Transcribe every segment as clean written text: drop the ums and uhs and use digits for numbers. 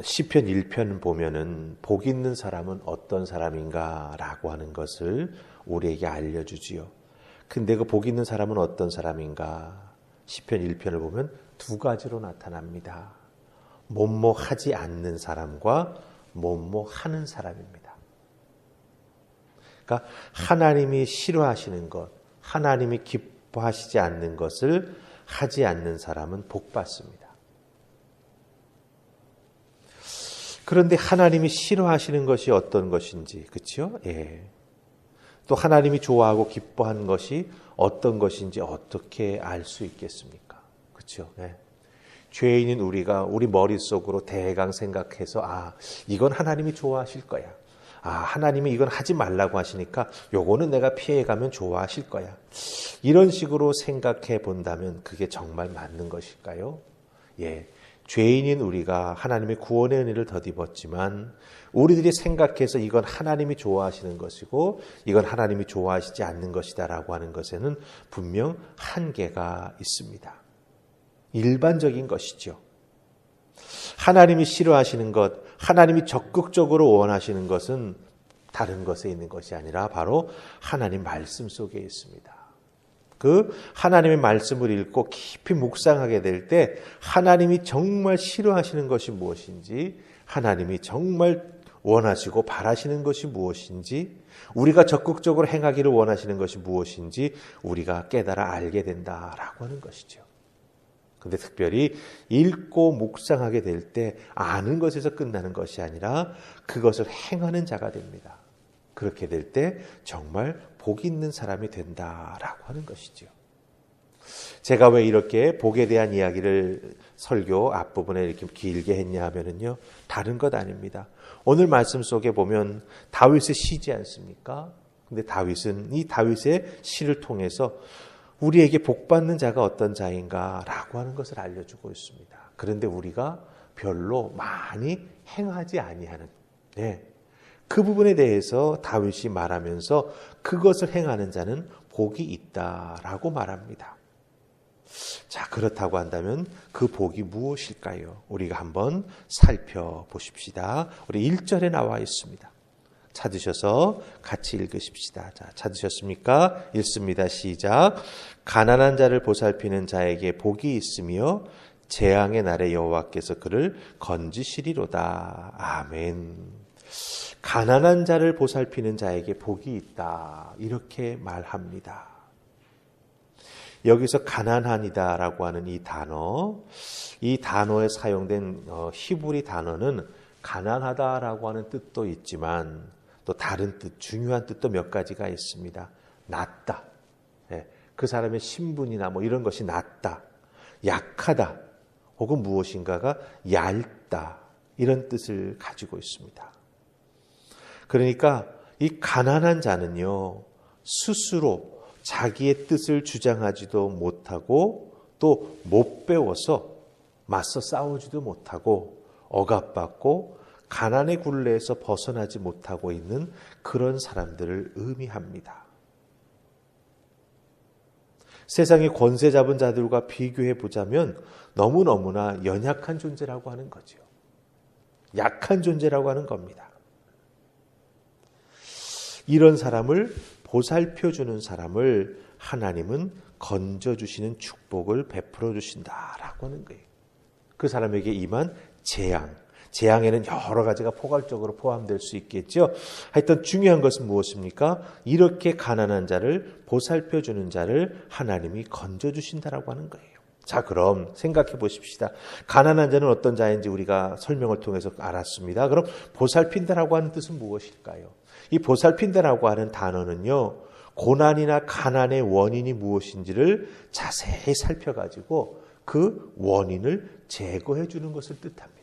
시편 1편 보면은 복 있는 사람은 어떤 사람인가라고 하는 것을 우리에게 알려주지요. 근데 그 복 있는 사람은 어떤 사람인가? 시편 1편을 보면 두 가지로 나타납니다. 뭐뭐 하지 않는 사람과 뭐뭐 하는 사람입니다. 그러니까 하나님이 싫어하시는 것, 하나님이 기뻐하시지 않는 것을 하지 않는 사람은 복 받습니다. 그런데 하나님이 싫어하시는 것이 어떤 것인지, 그렇죠? 예. 또 하나님이 좋아하고 기뻐하는 것이 어떤 것인지 어떻게 알 수 있겠습니까? 그렇죠? 예. 죄인인 우리가 우리 머릿속으로 대강 생각해서 이건 하나님이 좋아하실 거야. 하나님이 이건 하지 말라고 하시니까 요거는 내가 피해가면 좋아하실 거야. 이런 식으로 생각해 본다면 그게 정말 맞는 것일까요? 예. 죄인인 우리가 하나님의 구원의 은혜를 덧입었지만 우리들이 생각해서 이건 하나님이 좋아하시는 것이고 이건 하나님이 좋아하시지 않는 것이다라고 하는 것에는 분명 한계가 있습니다. 일반적인 것이죠. 하나님이 싫어하시는 것, 하나님이 적극적으로 원하시는 것은 다른 것에 있는 것이 아니라 바로 하나님 말씀 속에 있습니다. 그 하나님의 말씀을 읽고 깊이 묵상하게 될 때 하나님이 정말 싫어하시는 것이 무엇인지, 하나님이 정말 원하시고 바라시는 것이 무엇인지, 우리가 적극적으로 행하기를 원하시는 것이 무엇인지 우리가 깨달아 알게 된다라고 하는 것이죠. 근데 특별히 읽고 묵상하게 될 때 아는 것에서 끝나는 것이 아니라 그것을 행하는 자가 됩니다. 그렇게 될 때 정말 복 있는 사람이 된다라고 하는 것이죠. 제가 왜 이렇게 복에 대한 이야기를 설교 앞부분에 이렇게 길게 했냐 하면은요, 다른 것 아닙니다. 오늘 말씀 속에 보면 다윗의 시지 않습니까? 근데 다윗은 이 다윗의 시를 통해서 우리에게 복받는 자가 어떤 자인가라고 하는 것을 알려주고 있습니다. 그런데 우리가 별로 많이 행하지 아니하는, 그 부분에 대해서 다윗이 말하면서 그것을 행하는 자는 복이 있다라고 말합니다. 자, 그렇다고 한다면 그 복이 무엇일까요? 우리가 한번 살펴보십시다. 우리 1절에 나와 있습니다. 찾으셔서 같이 읽으십시다. 자, 찾으셨습니까? 읽습니다. 시작. 가난한 자를 보살피는 자에게 복이 있으며 재앙의 날에 여호와께서 그를 건지시리로다. 아멘. 가난한 자를 보살피는 자에게 복이 있다. 이렇게 말합니다. 여기서 가난한이다라고 하는 이 단어에 사용된 히브리 단어는 가난하다라고 하는 뜻도 있지만 또 다른 뜻, 중요한 뜻도 몇 가지가 있습니다. 낮다. 그 사람의 신분이나 이런 것이 낮다. 약하다. 혹은 무엇인가가 얇다. 이런 뜻을 가지고 있습니다. 그러니까 이 가난한 자는요, 스스로 자기의 뜻을 주장하지도 못하고 또 못 배워서 맞서 싸우지도 못하고 억압받고 가난의 굴레에서 벗어나지 못하고 있는 그런 사람들을 의미합니다. 세상의 권세 잡은 자들과 비교해 보자면 너무너무나 연약한 존재라고 하는 거죠. 약한 존재라고 하는 겁니다. 이런 사람을 보살펴주는 사람을 하나님은 건져주시는 축복을 베풀어 주신다라고 하는 거예요. 그 사람에게 임한 재앙에는 여러 가지가 포괄적으로 포함될 수 있겠죠. 하여튼 중요한 것은 무엇입니까? 이렇게 가난한 자를 보살펴주는 자를 하나님이 건져주신다라고 하는 거예요. 자, 그럼 생각해 보십시다. 가난한 자는 어떤 자인지 우리가 설명을 통해서 알았습니다. 그럼 보살핀다라고 하는 뜻은 무엇일까요? 이 보살핀다라고 하는 단어는요, 고난이나 가난의 원인이 무엇인지를 자세히 살펴가지고 그 원인을 제거해 주는 것을 뜻합니다.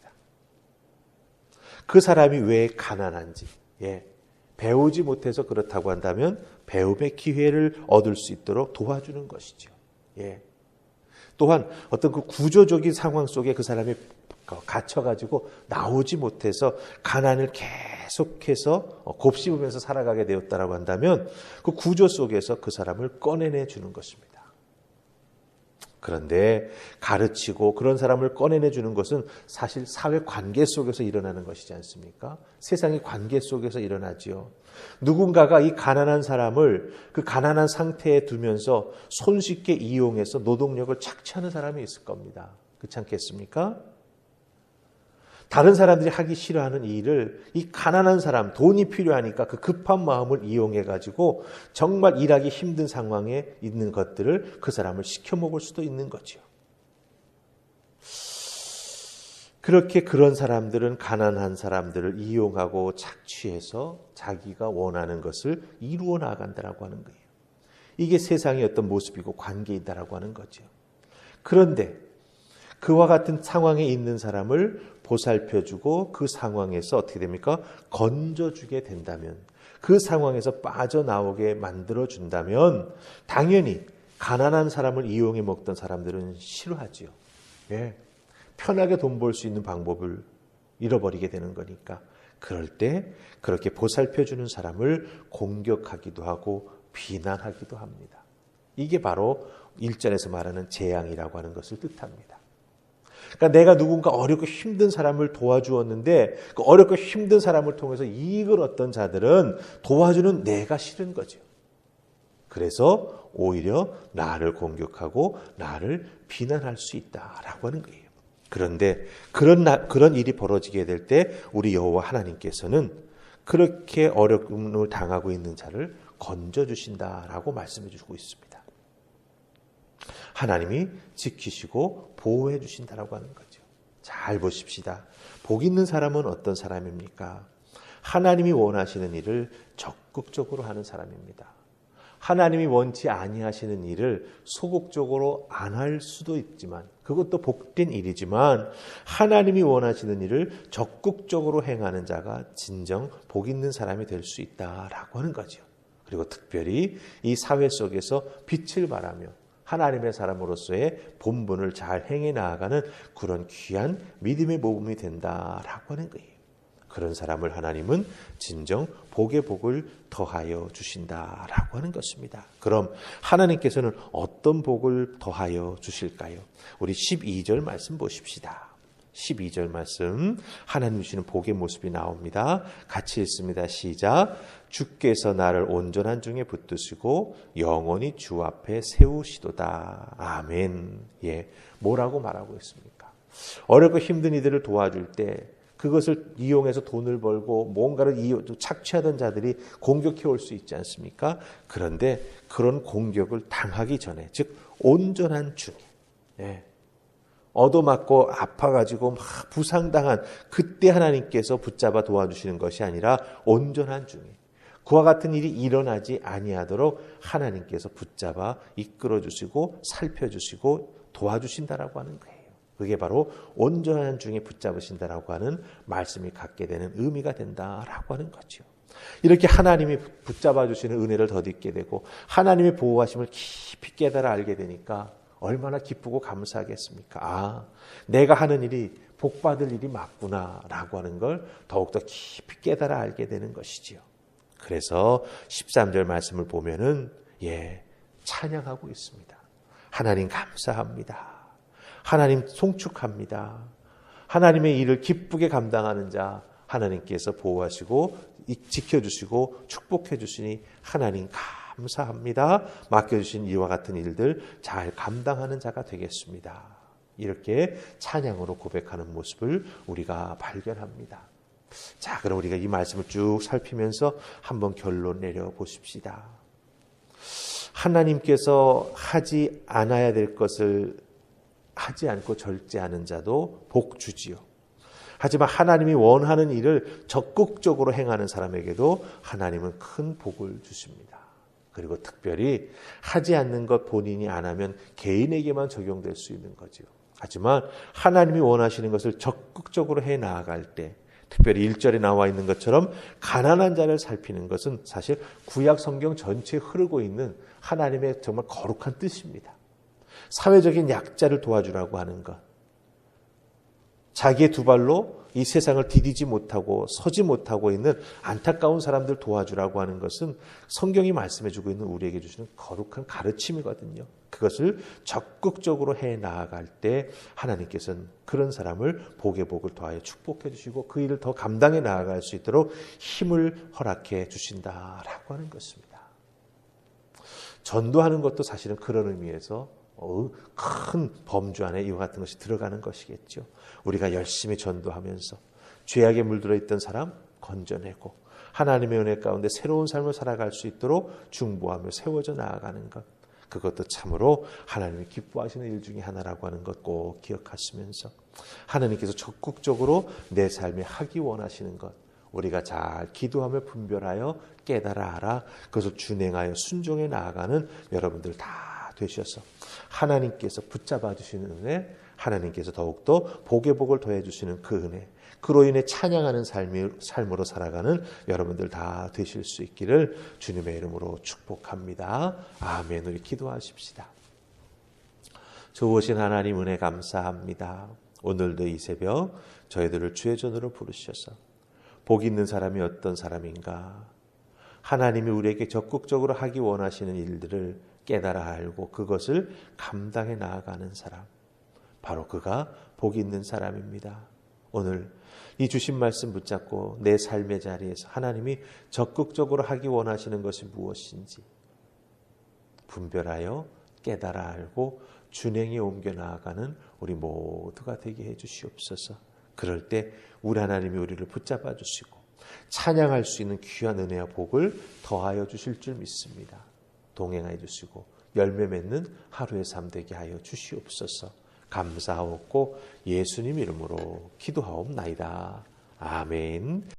그 사람이 왜 가난한지, 배우지 못해서 그렇다고 한다면 배움의 기회를 얻을 수 있도록 도와주는 것이죠. 또한 어떤 그 구조적인 상황 속에 그 사람이 갇혀가지고 나오지 못해서 가난을 계속해서 곱씹으면서 살아가게 되었다라고 한다면 그 구조 속에서 그 사람을 꺼내내 주는 것입니다. 그런데 가르치고 그런 사람을 꺼내내 주는 것은 사실 사회 관계 속에서 일어나는 것이지 않습니까? 세상의 관계 속에서 일어나지요. 누군가가 이 가난한 사람을 그 가난한 상태에 두면서 손쉽게 이용해서 노동력을 착취하는 사람이 있을 겁니다. 그렇지 않겠습니까? 다른 사람들이 하기 싫어하는 이 일을 이 가난한 사람, 돈이 필요하니까 그 급한 마음을 이용해가지고 정말 일하기 힘든 상황에 있는 것들을 그 사람을 시켜먹을 수도 있는 거죠. 그렇게 그런 사람들은 가난한 사람들을 이용하고 착취해서 자기가 원하는 것을 이루어 나간다라고 하는 거예요. 이게 세상의 어떤 모습이고 관계이다라고 하는 거죠. 그런데 그와 같은 상황에 있는 사람을 보살펴주고 그 상황에서 어떻게 됩니까? 건져주게 된다면, 그 상황에서 빠져나오게 만들어준다면 당연히 가난한 사람을 이용해 먹던 사람들은 싫어하지요. 예. 편하게 돈 벌 수 있는 방법을 잃어버리게 되는 거니까. 그럴 때 그렇게 보살펴주는 사람을 공격하기도 하고 비난하기도 합니다. 이게 바로 1절에서 말하는 재앙이라고 하는 것을 뜻합니다. 그러니까 내가 누군가 어렵고 힘든 사람을 도와주었는데 그 어렵고 힘든 사람을 통해서 이익을 얻던 자들은 도와주는 내가 싫은 거죠. 그래서 오히려 나를 공격하고 나를 비난할 수 있다라고 하는 거예요. 그런데 그런 일이 벌어지게 될 때 우리 여호와 하나님께서는 그렇게 어려움을 당하고 있는 자를 건져주신다라고 말씀해 주고 있습니다. 하나님이 지키시고 보호해 주신다라고 하는 거죠. 잘 보십시다. 복 있는 사람은 어떤 사람입니까? 하나님이 원하시는 일을 적극적으로 하는 사람입니다. 하나님이 원치 아니하시는 일을 소극적으로 안 할 수도 있지만 그것도 복된 일이지만 하나님이 원하시는 일을 적극적으로 행하는 자가 진정 복 있는 사람이 될 수 있다라고 하는 거죠. 그리고 특별히 이 사회 속에서 빛을 발하며 하나님의 사람으로서의 본분을 잘 행해 나아가는 그런 귀한 믿음의 모범이 된다라고 하는 거예요. 그런 사람을 하나님은 진정 복의 복을 더하여 주신다라고 하는 것입니다. 그럼 하나님께서는 어떤 복을 더하여 주실까요? 우리 12절 말씀 보십시다. 12절 말씀 하나님 주시는 복의 모습이 나옵니다. 같이 읽습니다. 시작. 주께서 나를 온전한 중에 붙드시고 영원히 주 앞에 세우시도다. 아멘. 예, 뭐라고 말하고 있습니까? 어렵고 힘든 이들을 도와줄 때 그것을 이용해서 돈을 벌고 뭔가를 착취하던 자들이 공격해 올 수 있지 않습니까? 그런데 그런 공격을 당하기 전에, 즉 온전한 중에, 예, 얻어맞고 아파가지고 막 부상당한 그때 하나님께서 붙잡아 도와주시는 것이 아니라 온전한 중에 그와 같은 일이 일어나지 아니하도록 하나님께서 붙잡아 이끌어주시고 살펴주시고 도와주신다라고 하는 거예요. 그게 바로 온전한 중에 붙잡으신다라고 하는 말씀이 갖게 되는 의미가 된다라고 하는 거죠. 이렇게 하나님이 붙잡아 주시는 은혜를 덧입게 되고 하나님의 보호하심을 깊이 깨달아 알게 되니까 얼마나 기쁘고 감사하겠습니까? 아, 내가 하는 일이 복받을 일이 맞구나라고 하는 걸 더욱더 깊이 깨달아 알게 되는 것이지요. 그래서 13절 말씀을 보면은 찬양하고 있습니다. 하나님 감사합니다. 하나님 송축합니다. 하나님의 일을 기쁘게 감당하는 자 하나님께서 보호하시고 지켜주시고 축복해 주시니 하나님 감사합니다. 맡겨주신 이와 같은 일들 잘 감당하는 자가 되겠습니다. 이렇게 찬양으로 고백하는 모습을 우리가 발견합니다. 자, 그럼 우리가 이 말씀을 쭉 살피면서 한번 결론 내려보십시다. 하나님께서 하지 않아야 될 것을 하지 않고 절제하는 자도 복 주지요. 하지만 하나님이 원하는 일을 적극적으로 행하는 사람에게도 하나님은 큰 복을 주십니다. 그리고 특별히 하지 않는 것 본인이 안 하면 개인에게만 적용될 수 있는 거죠. 하지만 하나님이 원하시는 것을 적극적으로 해 나아갈 때 특별히 1절에 나와 있는 것처럼 가난한 자를 살피는 것은 사실 구약 성경 전체에 흐르고 있는 하나님의 정말 거룩한 뜻입니다. 사회적인 약자를 도와주라고 하는 것. 자기의 두 발로 이 세상을 디디지 못하고 서지 못하고 있는 안타까운 사람들 도와주라고 하는 것은 성경이 말씀해주고 있는 우리에게 주시는 거룩한 가르침이거든요. 그것을 적극적으로 해 나아갈 때 하나님께서는 그런 사람을 복의 복을 더하여 축복해 주시고 그 일을 더 감당해 나아갈 수 있도록 힘을 허락해 주신다라고 하는 것입니다. 전도하는 것도 사실은 그런 의미에서 큰 범주 안에 이와 같은 것이 들어가는 것이겠죠. 우리가 열심히 전도하면서 죄악에 물들어 있던 사람 건져내고 하나님의 은혜 가운데 새로운 삶을 살아갈 수 있도록 중보하며 세워져 나아가는 것, 그것도 참으로 하나님이 기뻐하시는 일 중에 하나라고 하는 것 꼭 기억하시면서 하나님께서 적극적으로 내 삶에 하기 원하시는 것, 우리가 잘 기도하며 분별하여 깨달아 알아 그것을 준행하여 순종해 나아가는 여러분들 다 되셔서 하나님께서 붙잡아 주시는 은혜, 하나님께서 더욱더 복의 복을 더해 주시는 그 은혜, 그로 인해 찬양하는 삶으로 살아가는 여러분들 다 되실 수 있기를 주님의 이름으로 축복합니다. 아멘. 우리 기도하십시다. 좋으신 하나님 은혜 감사합니다. 오늘도 이 새벽 저희들을 주의 전으로 부르셔서 복 있는 사람이 어떤 사람인가, 하나님이 우리에게 적극적으로 하기 원하시는 일들을 깨달아 알고 그것을 감당해 나아가는 사람, 바로 그가 복 있는 사람입니다. 오늘 이 주신 말씀 붙잡고 내 삶의 자리에서 하나님이 적극적으로 하기 원하시는 것이 무엇인지 분별하여 깨달아 알고 준행에 옮겨 나아가는 우리 모두가 되게 해 주시옵소서. 그럴 때 우리 하나님이 우리를 붙잡아 주시고 찬양할 수 있는 귀한 은혜와 복을 더하여 주실 줄 믿습니다. 동행하여 주시고 열매 맺는 하루의 삶 되게 하여 주시옵소서. 감사하옵고 예수님 이름으로 기도하옵나이다. 아멘.